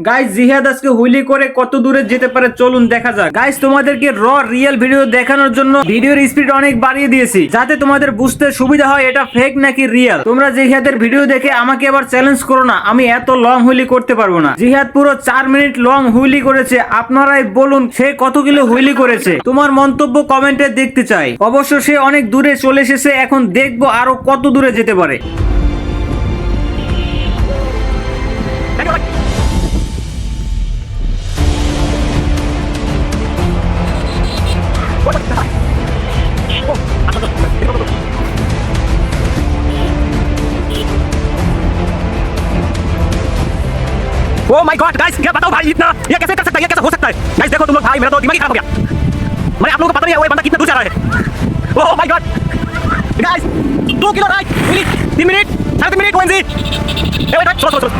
Guys জিহাদ আজকে wheelie করে কত দূরে যেতে পারে চলুন দেখা যাক। গাইস তোমাদেরকে রিয়েল ভিডিও দেখানোর জন্য ভিডিওর স্পিড অনেক বাড়িয়ে দিয়েছি যাতে তোমাদের বুঝতে সুবিধা হয় এটা ফেক নাকি রিয়েল। তোমরা জিহাদের ভিডিও দেখে আমাকে আবার চ্যালেঞ্জ করো না, আমি এত লং হুইলি করতে পারবো না। জিহাদ পুরো 4 মিনিট লং হুইলি করেছে, আপনারাই বলুন সে কত কিলো হুইলি করেছে। তোমার মন্তব্য কমেন্টে দেখতে চাই। অবশ্য সে অনেক দূরে চলে এসেছে, এখন দেখবো আরো কত দূরে যেতে পারে। ओ माय गॉड गाइस, क्या बताओ भाई, इतना ये कैसे कर सकता है, ये कैसे हो सकता है गाइस। देखो तुम लोग, भाई मेरा तो दिमाग ही खराब हो गया। मैंने आप लोगों को पता नहीं है वो बंदा कितना दूर जा रहा है। Oh my God guys, 2 kilo right, 3 minute 3.5 minute ओएनजी। ए वेट, स्लो स्लो स्लो।